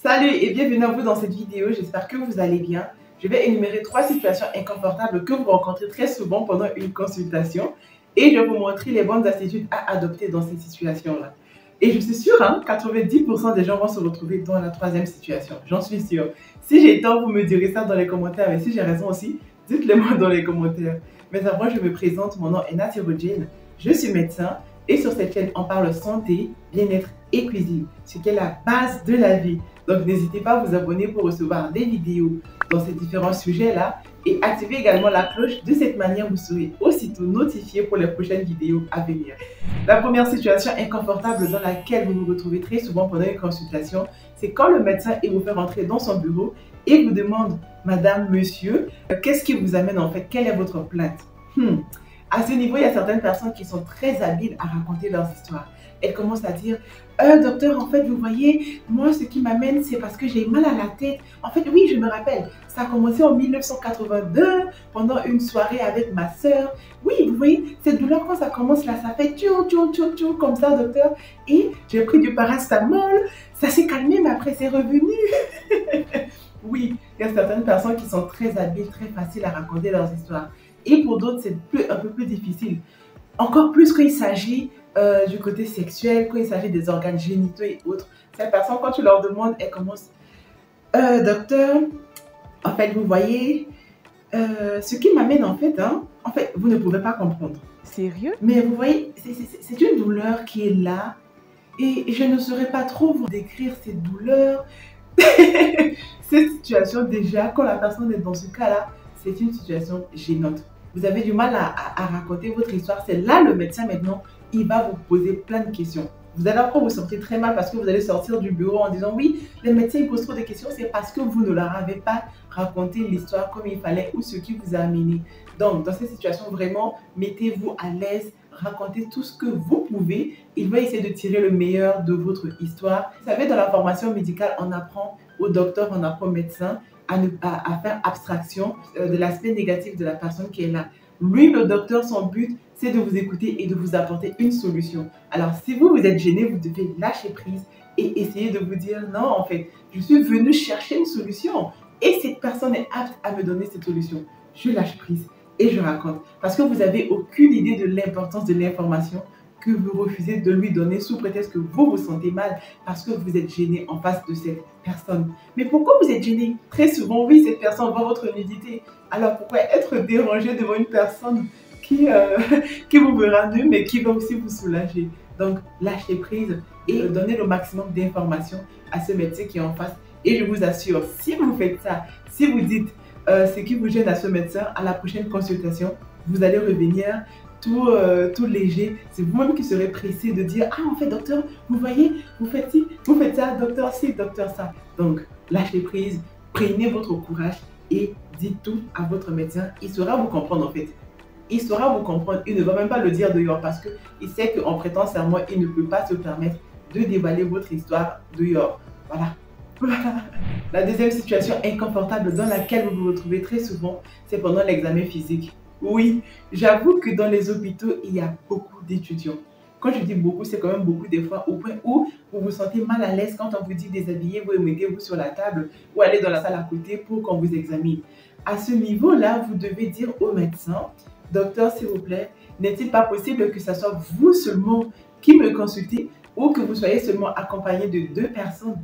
Salut et bienvenue à vous dans cette vidéo, j'espère que vous allez bien. Je vais énumérer 3 situations inconfortables que vous rencontrez très souvent pendant une consultation et je vais vous montrer les bonnes attitudes à adopter dans ces situations-là. Et je suis sûre, 90% des gens vont se retrouver dans la troisième situation, j'en suis sûre. Si j'ai tort, vous me direz ça dans les commentaires, mais si j'ai raison aussi, dites-le moi dans les commentaires. Mais avant, je me présente, mon nom est Natia Rodjane, je suis médecin et sur cette chaîne, on parle santé, bien-être et cuisine, ce qui est la base de la vie. Donc, n'hésitez pas à vous abonner pour recevoir des vidéos dans ces différents sujets-là et activez également la cloche. De cette manière, vous serez aussitôt notifié pour les prochaines vidéos à venir. La première situation inconfortable dans laquelle vous vous retrouvez très souvent pendant une consultation, c'est quand le médecin vous fait rentrer dans son bureau et vous demande, Madame, Monsieur, qu'est-ce qui vous amène en fait? Quelle est votre plainte? À ce niveau, il y a certaines personnes qui sont très habiles à raconter leurs histoires. Elles commencent à dire, docteur, en fait, vous voyez, moi, ce qui m'amène, c'est parce que j'ai mal à la tête. En fait, oui, je me rappelle, ça a commencé en 1982, pendant une soirée avec ma soeur. Oui, vous voyez, cette douleur, quand ça commence là, ça fait tchou, tchou, tchou, tchou, comme ça, docteur. Et j'ai pris du paracétamol, ça s'est calmé, mais après, c'est revenu. Oui, il y a certaines personnes qui sont très habiles, très faciles à raconter leurs histoires. Et pour d'autres, c'est un peu plus difficile. Encore plus quand il s'agit du côté sexuel, quand il s'agit des organes génitaux et autres. Ces personnes, quand tu leur demandes, elles commencent docteur, en fait, vous voyez, ce qui m'amène en fait, vous ne pouvez pas comprendre. Sérieux? Mais vous voyez, c'est une douleur qui est là et je ne saurais pas trop vous décrire cette douleur. Cette situation, déjà, quand la personne est dans ce cas-là, c'est une situation gênante. Vous avez du mal à raconter votre histoire. C'est là le médecin maintenant, il va vous poser plein de questions. Vous allez après vous sentir très mal parce que vous allez sortir du bureau en disant oui, les médecins ils posent trop de questions, c'est parce que vous ne leur avez pas raconté l'histoire comme il fallait ou ce qui vous a amené. Donc dans cette situation, vraiment, mettez-vous à l'aise, racontez tout ce que vous pouvez. Il va essayer de tirer le meilleur de votre histoire. Vous savez, dans la formation médicale, on apprend au docteur, on apprend au médecin à faire abstraction de l'aspect négatif de la personne qui est là. Lui, le docteur, son but, c'est de vous écouter et de vous apporter une solution. Alors, si vous êtes gêné, vous devez lâcher prise et essayer de vous dire, non, en fait, je suis venu chercher une solution et cette personne est apte à me donner cette solution. Je lâche prise et je raconte. Parce que vous n'avez aucune idée de l'importance de l'information que vous refusez de lui donner sous prétexte que vous vous sentez mal parce que vous êtes gêné en face de cette personne. Mais pourquoi vous êtes gêné? Très souvent, oui, cette personne voit votre nudité. Alors pourquoi être dérangé devant une personne qui vous verra nu mais qui va aussi vous soulager? Donc lâchez prise et donnez le maximum d'informations à ce médecin qui est en face. Et je vous assure, si vous faites ça, si vous dites ce qui vous gêne à ce médecin, à la prochaine consultation, vous allez revenir tout léger. C'est vous-même qui serez pressé de dire, ah en fait docteur, vous voyez, vous faites ci, vous faites ça, docteur ci, docteur ça. Donc lâchez prise, prenez votre courage et dites tout à votre médecin. Il saura vous comprendre en fait. Il saura vous comprendre. Il ne va même pas le dire dehors parce qu'il sait qu'en prêtant serment, il ne peut pas se permettre de déballer votre histoire dehors. Voilà. La deuxième situation inconfortable dans laquelle vous vous retrouvez très souvent, c'est pendant l'examen physique. Oui, j'avoue que dans les hôpitaux, il y a beaucoup d'étudiants. Quand je dis beaucoup, c'est quand même beaucoup des fois au point où vous vous sentez mal à l'aise quand on vous dit déshabillez-vous et mettez-vous sur la table ou allez dans la salle à côté pour qu'on vous examine. À ce niveau-là, vous devez dire au médecin, docteur, s'il vous plaît, n'est-il pas possible que ce soit vous seulement qui me consultez ou que vous soyez seulement accompagné de 2 personnes?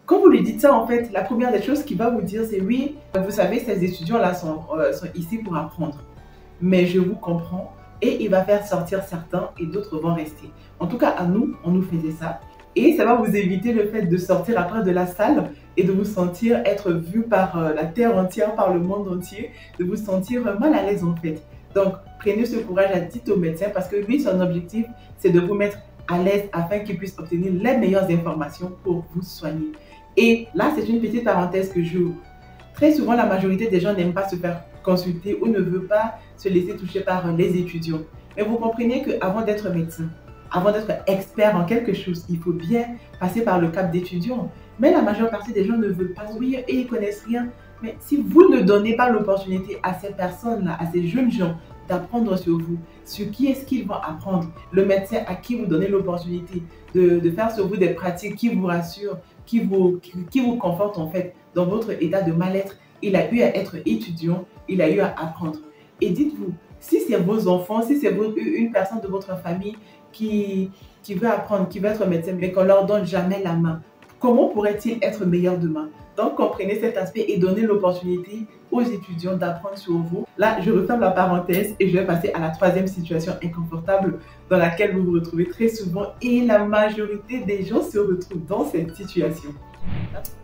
Quand vous lui dites ça, en fait, la première des choses qu'il va vous dire, c'est oui, vous savez, ces étudiants-là sont ici pour apprendre. Mais je vous comprends et il va faire sortir certains et d'autres vont rester. En tout cas, à nous, on nous faisait ça. Et ça va vous éviter le fait de sortir après de la salle et de vous sentir être vu par la terre entière, par le monde entier, de vous sentir mal à l'aise en fait. Donc, prenez ce courage à dire au médecin parce que lui, son objectif, c'est de vous mettre à l'aise afin qu'il puisse obtenir les meilleures informations pour vous soigner. Et là, c'est une petite parenthèse que j'ouvre. Très souvent, la majorité des gens n'aiment pas se faire consulter ou ne veut pas se laisser toucher par les étudiants. Mais vous comprenez qu'avant d'être médecin, avant d'être expert en quelque chose, il faut bien passer par le cap d'étudiant. Mais la majeure partie des gens ne veulent pas, oui, et ils connaissent rien. Mais si vous ne donnez pas l'opportunité à ces personnes-là, à ces jeunes gens, d'apprendre sur vous. Sur qui est-ce qu'ils vont apprendre? Le médecin à qui vous donnez l'opportunité de faire sur vous des pratiques qui vous rassurent, qui vous confortent en fait dans votre état de mal-être. Il a eu à être étudiant, il a eu à apprendre. Et dites-vous, si c'est vos enfants, si c'est une personne de votre famille qui veut apprendre, qui veut être médecin, mais qu'on leur donne jamais la main, comment pourrait-il être meilleur demain? Donc, comprenez cet aspect et donnez l'opportunité aux étudiants d'apprendre sur vous. Là, je referme la parenthèse et je vais passer à la troisième situation inconfortable dans laquelle vous vous retrouvez très souvent et la majorité des gens se retrouvent dans cette situation.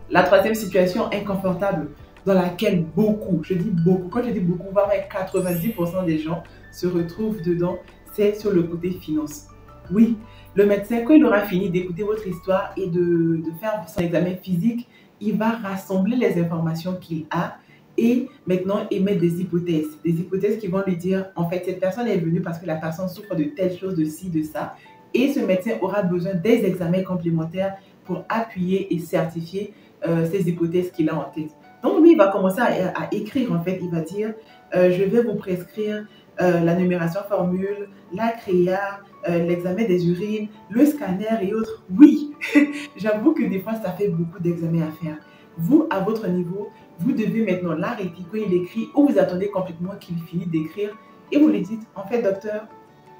La troisième situation inconfortable dans laquelle beaucoup, je dis beaucoup, quand je dis beaucoup, vraiment 90% des gens se retrouvent dedans, c'est sur le côté finance. Oui, le médecin, quand il aura fini d'écouter votre histoire et de faire son examen physique, il va rassembler les informations qu'il a et maintenant émettre des hypothèses qui vont lui dire, en fait, cette personne est venue parce que la personne souffre de telle chose, de ci, de ça. Et ce médecin aura besoin des examens complémentaires pour appuyer et certifier ces hypothèses qu'il a en tête. Donc lui, il va commencer à écrire, en fait, il va dire, je vais vous prescrire la numération formule, la créa, l'examen des urines, le scanner et autres. Oui, j'avoue que des fois, ça fait beaucoup d'examens à faire. Vous, à votre niveau, vous devez maintenant l'arrêter quand il écrit ou vous attendez complètement qu'il finisse d'écrire et vous lui dites, en fait, docteur,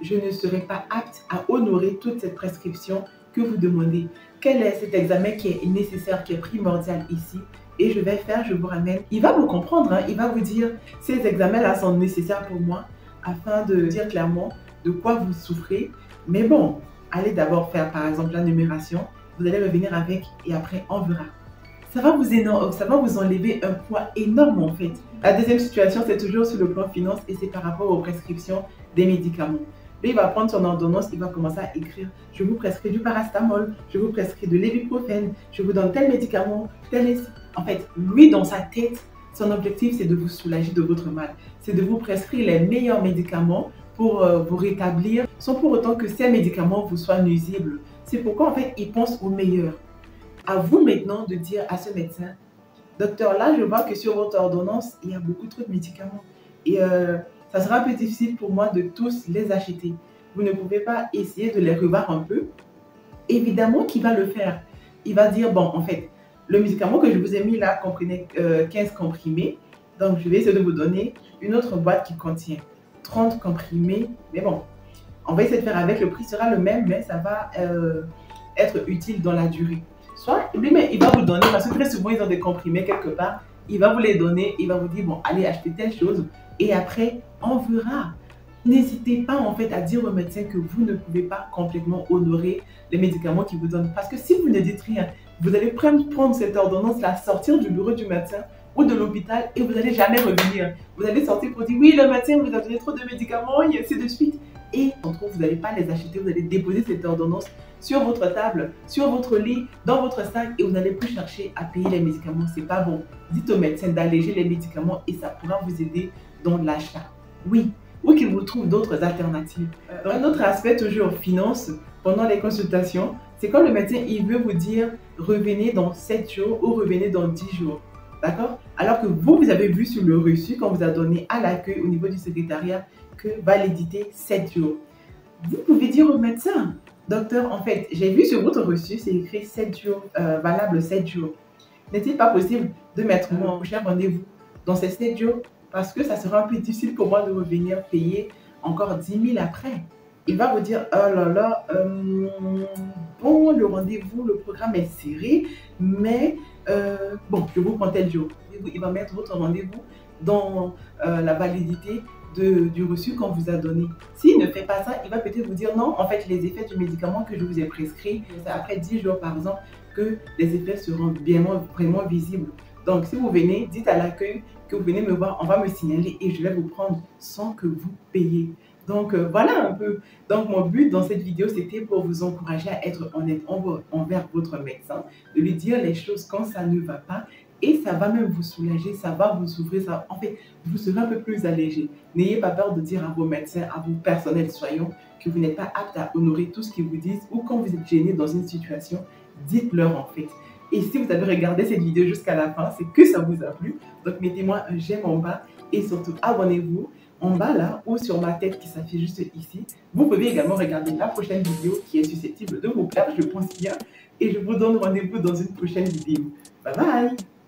je ne serai pas apte à honorer toute cette prescription que vous demandez. Quel est cet examen qui est nécessaire, qui est primordial ici? Et je vais faire, je vous ramène. Il va vous comprendre, hein, il va vous dire, ces examens-là sont nécessaires pour moi afin de dire clairement de quoi vous souffrez. Mais bon, allez d'abord faire par exemple la numération, vous allez revenir avec et après on verra. Ça va vous enlever un poids énorme en fait. La deuxième situation, c'est toujours sur le plan finance et c'est par rapport aux prescriptions des médicaments. Lui, il va prendre son ordonnance, il va commencer à écrire, je vous prescris du paracétamol, je vous prescris de l'ibuprofène, je vous donne tel médicament, tel... En fait, lui, dans sa tête, son objectif, c'est de vous soulager de votre mal. C'est de vous prescrire les meilleurs médicaments pour vous rétablir, sans pour autant que ces médicaments vous soient nuisibles. C'est pourquoi, en fait, il pense au meilleur. À vous maintenant de dire à ce médecin, docteur, là, je vois que sur votre ordonnance, il y a beaucoup trop de médicaments. Et ça sera un peu difficile pour moi de tous les acheter. Vous ne pouvez pas essayer de les revoir un peu? Évidemment qu'il va le faire. Il va dire, bon, en fait, le médicament que je vous ai mis là comprenait 15 comprimés. Donc, je vais essayer de vous donner une autre boîte qui contient 30 comprimés. Mais bon, on va essayer de faire avec. Le prix sera le même, mais ça va être utile dans la durée. Soit, lui, mais il va vous donner, parce que très souvent, ils ont des comprimés quelque part. Il va vous les donner, il va vous dire, bon, allez acheter telle chose. Et après, on verra. N'hésitez pas en fait à dire au médecin que vous ne pouvez pas complètement honorer les médicaments qu'il vous donne. Parce que si vous ne dites rien, vous allez prendre cette ordonnance-là, sortir du bureau du médecin ou de l'hôpital et vous n'allez jamais revenir. Vous allez sortir pour dire oui, le médecin vous a donné trop de médicaments et ainsi de suite. Et en tout cas, vous n'allez pas les acheter, vous allez déposer cette ordonnance sur votre table, sur votre lit, dans votre sac et vous n'allez plus chercher à payer les médicaments. C'est pas bon. Dites au médecin d'alléger les médicaments et ça pourra vous aider dans l'achat. Oui. Ou qu'il vous trouve d'autres alternatives. Un autre aspect, toujours finance, pendant les consultations, c'est quand le médecin il veut vous dire revenez dans 7 jours ou revenez dans 10 jours. D'accord? Alors que vous avez vu sur le reçu qu'on vous a donné à l'accueil au niveau du secrétariat que validité 7 jours. Vous pouvez dire au médecin, docteur, en fait, j'ai vu sur votre reçu, c'est écrit 7 jours, valable 7 jours. N'est-il pas possible de mettre mon prochain rendez-vous dans ces 7 jours? Parce que ça sera un peu difficile pour moi de revenir payer encore 10 000 après. Il va vous dire, oh là là, bon, le rendez-vous, le programme est serré, mais bon, je vous prends tel jour. Il va mettre votre rendez-vous dans la validité du reçu qu'on vous a donné. S'il ne fait pas ça, il va peut-être vous dire non, en fait, les effets du médicament que je vous ai prescrit, c'est après 10 jours par exemple que les effets seront vraiment visibles. Donc, si vous venez, dites à l'accueil que vous venez me voir, on va me signaler et je vais vous prendre sans que vous payiez. Donc, voilà un peu. Donc, mon but dans cette vidéo, c'était pour vous encourager à être honnête envers votre médecin, de lui dire les choses quand ça ne va pas et ça va même vous soulager, ça va vous ouvrir, ça, en fait, vous serez un peu plus allégé. N'ayez pas peur de dire à vos médecins, à vos personnels soignants que vous n'êtes pas apte à honorer tout ce qu'ils vous disent ou quand vous êtes gêné dans une situation, dites-leur en fait. Et si vous avez regardé cette vidéo jusqu'à la fin, c'est que ça vous a plu. Donc, mettez-moi un j'aime en bas et surtout abonnez-vous en bas là, ou sur ma tête qui s'affiche juste ici. Vous pouvez également regarder la prochaine vidéo qui est susceptible de vous plaire, je pense bien. Et je vous donne rendez-vous dans une prochaine vidéo. Bye bye!